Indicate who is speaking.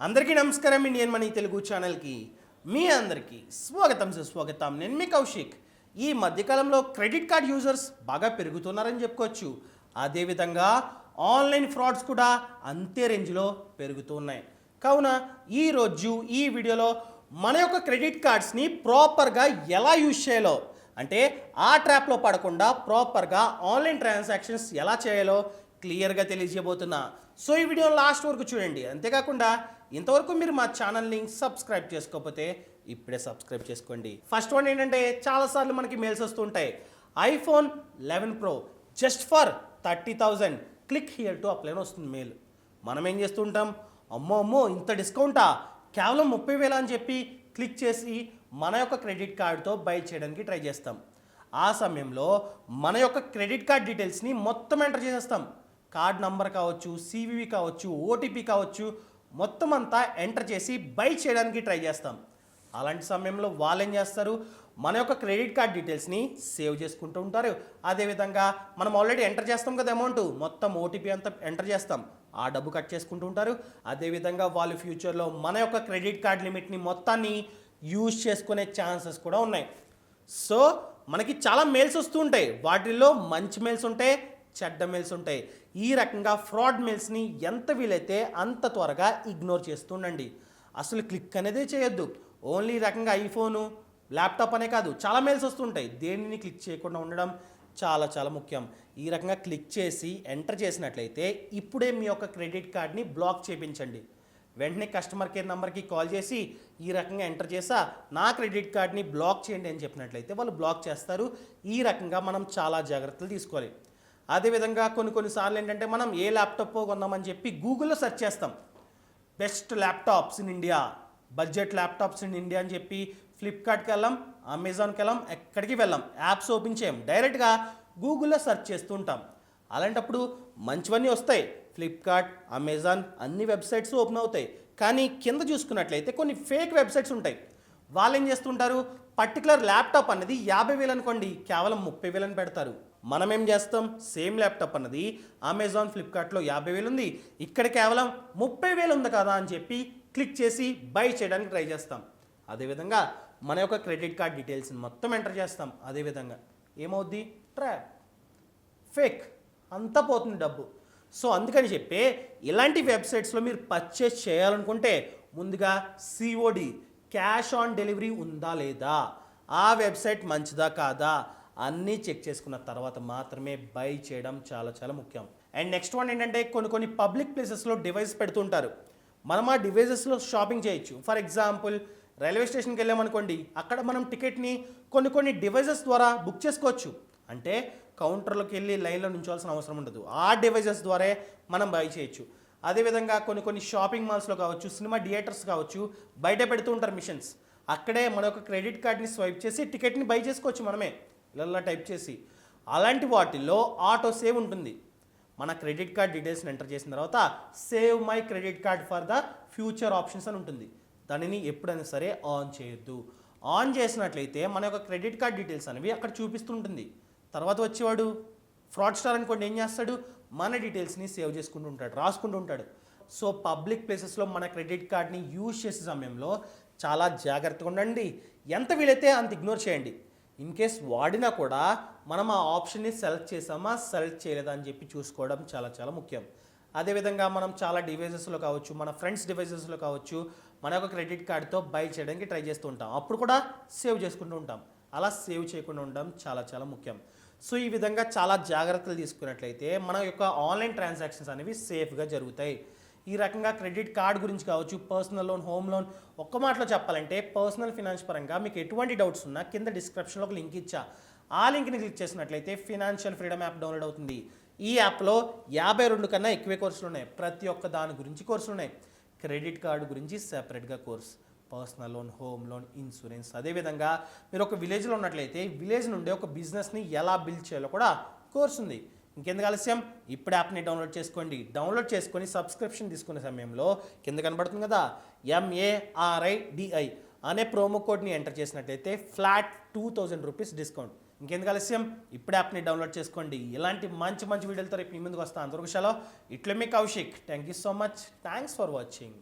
Speaker 1: అందరికీ నమస్కారం. Indian money Telugu ఛానల్కి మీ అందరికీ స్వాగతం సుస్వాగతం. నేను మీ కౌశిక్. ఈ మధ్యకాలంలో క్రెడిట్ కార్డ్ యూజర్స్ బాగా పెరుగుతున్నారని చెప్పుకోవచ్చు. అదేవిధంగా ఆన్లైన్ ఫ్రాడ్స్ కూడా అంతే రేంజ్లో పెరుగుతున్నాయి. కావున ఈరోజు ఈ వీడియోలో మన యొక్క క్రెడిట్ కార్డ్స్ని ప్రాపర్గా ఎలా యూజ్ చేయాలో, అంటే ఆ ట్రాప్లో పడకుండా ప్రాపర్గా ఆన్లైన్ ట్రాన్సాక్షన్స్ ఎలా చేయాలో క్లియర్గా తెలియజేయబోతున్నా. సో ఈ వీడియో లాస్ట్ వరకు చూడండి. అంతేకాకుండా ఇంతవరకు మీరు మా ఛానల్ని సబ్స్క్రైబ్ చేసుకోకపోతే ఇప్పుడే సబ్స్క్రైబ్ చేసుకోండి. ఫస్ట్ వన్ ఏంటంటే, చాలాసార్లు మనకి మెయిల్స్ వస్తుంటాయి. iPhone 11 Pro just for 30,000 click here to apply అని వస్తుంది మెయిల్. మనం ఏం చేస్తుంటాం, అమ్మో ఇంత డిస్కౌంటా, కేవలం 30,000 అని చెప్పి క్లిక్ చేసి మన యొక్క క్రెడిట్ కార్డ్తో బై చేయడానికి ట్రై చేస్తాం. ఆ సమయంలో మన యొక్క క్రెడిట్ కార్డ్ డీటెయిల్స్ని మొత్తం ఎంటర్ చేసేస్తాం. కార్డ్ నంబర్ కావచ్చు, CVV కావచ్చు, OTP కావచ్చు, మొత్తం అంతా ఎంటర్ చేసి బై చేయడానికి ట్రై చేస్తాం. అలాంటి సమయంలో వాళ్ళు ఏం చేస్తారు, మన యొక్క క్రెడిట్ కార్డ్ డీటెయిల్స్ని సేవ్ చేసుకుంటూ ఉంటారు. అదేవిధంగా మనం ఆల్రెడీ ఎంటర్ చేస్తాం కదా అమౌంట్, మొత్తం OTP అంతా ఎంటర్ చేస్తాం, ఆ డబ్బు కట్ చేసుకుంటూ ఉంటారు. అదేవిధంగా వాళ్ళు ఫ్యూచర్లో మన యొక్క క్రెడిట్ కార్డ్ లిమిట్ని మొత్తాన్ని యూజ్ చేసుకునే ఛాన్సెస్ కూడా ఉన్నాయి. సో మనకి చాలా మెయిల్స్ వస్తూ ఉంటాయి. వాటిల్లో మంచి మెయిల్స్ ఉంటాయి, చెడ్డ మెయిల్స్ ఉంటాయి. ఈ రకంగా ఫ్రాడ్ మెయిల్స్ని ఎంత వీలైతే అంత త్వరగా ఇగ్నోర్ చేస్తూ ఉండండి. అసలు క్లిక్ అనేది చేయొద్దు. ఓన్లీ ఈ రకంగా ఐఫోను, ల్యాప్టాప్ అనే కాదు, చాలా మెయిల్స్ వస్తుంటాయి. దేనిని క్లిక్ చేయకుండా ఉండడం చాలా చాలా ముఖ్యం. ఈ రకంగా క్లిక్ చేసి ఎంటర్ చేసినట్లయితే ఇప్పుడే మీ యొక్క క్రెడిట్ కార్డ్ని బ్లాక్ చేయించండి. వెంటనే కస్టమర్ కేర్ నెంబర్కి కాల్ చేసి ఈ రకంగా ఎంటర్ చేసా నా క్రెడిట్ కార్డ్ని బ్లాక్ చేయండి అని చెప్పినట్లయితే వాళ్ళు బ్లాక్ చేస్తారు. ఈ రకంగా మనం చాలా జాగ్రత్తలు తీసుకోవాలి. అదేవిధంగా కొన్నిసార్లు ఏంటంటే, మనం ఏ ల్యాప్టాప్ కొందామని చెప్పి గూగుల్లో సెర్చ్ చేస్తాం. Best laptops in India, budget laptops in India అని చెప్పి ఫ్లిప్కార్ట్కి వెళ్ళాం, అమెజాన్కి వెళ్ళాం, ఎక్కడికి వెళ్ళాం, యాప్స్ ఓపెన్ చేయం, డైరెక్ట్గా గూగుల్లో సెర్చ్ చేస్తూ ఉంటాం. అలాంటప్పుడు మంచివన్నీ వస్తాయి, ఫ్లిప్కార్ట్, అమెజాన్ అన్ని వెబ్సైట్స్ ఓపెన్ అవుతాయి. కానీ కింద చూసుకున్నట్లయితే కొన్ని ఫేక్ వెబ్సైట్స్ ఉంటాయి. వాళ్ళు ఏం చేస్తుంటారు, పర్టికులర్ ల్యాప్టాప్ అన్నది 50,000 అనుకోండి, కేవలం 30,000 అని పెడతారు. మనం ఏం చేస్తాం, సేమ్ ల్యాప్టాప్ అన్నది అమెజాన్, ఫ్లిప్కార్ట్లో 50,000 ఉంది, ఇక్కడ కేవలం 30,000 ఉంది కదా అని చెప్పి క్లిక్ చేసి బై చేయడానికి ట్రై చేస్తాం. అదేవిధంగా మన యొక్క క్రెడిట్ కార్డ్ డీటెయిల్స్ని మొత్తం ఎంటర్ చేస్తాం. అదేవిధంగా ఏమవుద్ది, ట్రాప్, ఫేక్, అంతా పోతుంది డబ్బు. సో అందుకని చెప్పి ఇలాంటి వెబ్సైట్స్లో మీరు పర్చేస్ చేయాలనుకుంటే ముందుగా COD, క్యాష్ ఆన్ డెలివరీ ఉందా లేదా, ఆ వెబ్సైట్ మంచిదా కాదా అన్నీ చెక్ చేసుకున్న తర్వాత మాత్రమే బై చేయడం చాలా చాలా ముఖ్యం. అండ్ నెక్స్ట్ వన్ ఏంటంటే, కొన్ని పబ్లిక్ ప్లేసెస్లో డివైస్ పెడుతుంటారు. మనం ఆ డివైజెస్లో షాపింగ్ చేయొచ్చు. ఫర్ ఎగ్జాంపుల్, రైల్వే స్టేషన్కి వెళ్ళామనుకోండి, అక్కడ మనం టికెట్ని కొన్ని డివైజెస్ ద్వారా బుక్ చేసుకోవచ్చు. అంటే కౌంటర్లోకి వెళ్ళి లైన్లో నుంచోవాల్సిన అవసరం ఉండదు, ఆ డివైజెస్ ద్వారా మనం బై చేయొచ్చు. అదేవిధంగా కొన్ని షాపింగ్ మాల్స్లో కావచ్చు, సినిమా థియేటర్స్ కావచ్చు, బయట పెడుతూ ఉంటారు మిషన్స్. అక్కడే మన యొక్క క్రెడిట్ కార్డ్ని స్వైప్ చేసి టికెట్ని బై చేసుకోవచ్చు మనమే, ఇలా టైప్ చేసి. అలాంటి వాటిల్లో ఆటో సేవ్ ఉంటుంది. మన క్రెడిట్ కార్డ్ డీటెయిల్స్ని ఎంటర్ చేసిన తర్వాత save my credit card for the future options అని ఉంటుంది. దానిని ఎప్పుడైనా సరే ఆన్ చేయొద్దు. ఆన్ చేసినట్లయితే మన యొక్క క్రెడిట్ కార్డ్ డీటెయిల్స్ అనేవి అక్కడ చూపిస్తుంటుంది. తర్వాత వచ్చేవాడు ఫ్రాడ్ స్టార్ అనుకోండి, ఏం చేస్తాడు, మన డీటెయిల్స్ని సేవ్ చేసుకుంటూ ఉంటాడు, రాసుకుంటూ ఉంటాడు. సో పబ్లిక్ ప్లేసెస్లో మన క్రెడిట్ కార్డ్ని యూజ్ చేసే సమయంలో చాలా జాగ్రత్తగా ఉండండి. ఎంత వీలైతే అంత ఇగ్నోర్ చేయండి. ఇన్ కేస్ వాడినా కూడా మనం ఆ ఆప్షన్ని సెలెక్ట్ చేసామా, సెలెక్ట్ చేయలేదా అని చెప్పి చూసుకోవడం చాలా చాలా ముఖ్యం. అదేవిధంగా మనం చాలా డివైజెస్లో కావచ్చు, మన ఫ్రెండ్స్ డివైజెస్లో కావచ్చు, మన యొక్క క్రెడిట్ కార్డ్తో బై చేయడానికి ట్రై చేస్తూ ఉంటాం. అప్పుడు కూడా సేవ్ చేసుకుంటూ ఉంటాం. అలా సేవ్ చేయకుండా ఉండడం చాలా చాలా ముఖ్యం. సో ఈ విధంగా చాలా జాగ్రత్తలు తీసుకున్నట్లయితే మన యొక్క ఆన్లైన్ ట్రాన్సాక్షన్స్ అనేవి సేఫ్గా జరుగుతాయి. ఈ రకంగా క్రెడిట్ కార్డ్ గురించి కావచ్చు, పర్సనల్ లోన్, హోమ్ లోన్, ఒక్క మాటలో చెప్పాలంటే పర్సనల్ ఫినాన్స్ పరంగా మీకు ఎటువంటి డౌట్స్ ఉన్నా కింద డిస్క్రిప్షన్లో ఒక లింక్ ఇచ్చా. ఆ లింక్ని క్లిక్ చేసినట్లయితే ఫినాన్షియల్ ఫ్రీడమ్ యాప్ డౌన్లోడ్ అవుతుంది. ఈ యాప్లో 52 కన్నా ఎక్కువే కోర్సులు ఉన్నాయి. ప్రతి ఒక్క దాని గురించి కోర్సులు ఉన్నాయి. క్రెడిట్ కార్డు గురించి సెపరేట్గా course, personal loan, home loan, insurance. అదేవిధంగా మీరు ఒక విలేజ్లో ఉన్నట్లయితే విలేజ్ నుండి ఒక బిజినెస్ని ఎలా బిల్డ్ చేయాలో కూడా కోర్స్ ఉంది. ఇంకెందుకు ఆలస్యం, ఇప్పుడు యాప్ని డౌన్లోడ్ చేసుకోండి. డౌన్లోడ్ చేసుకొని సబ్స్క్రిప్షన్ తీసుకునే సమయంలో కింద కనబడుతుంది కదా, MARIDI అనే ప్రోమో కోడ్ని ఎంటర్ చేసినట్లయితే ఫ్లాట్ 2,000 రూపీస్ డిస్కౌంట్. ఇంకెందుకు ఆలస్యం, ఇప్పుడు యాప్ని డౌన్లోడ్ చేసుకోండి. ఇలాంటి మంచి వీడియోలతో రేపు మీ ముందుకు వస్తాను. అంతవరకు సెలవు. ఇట్లా మీ Kaushik. Thank you so much. Thanks for watching.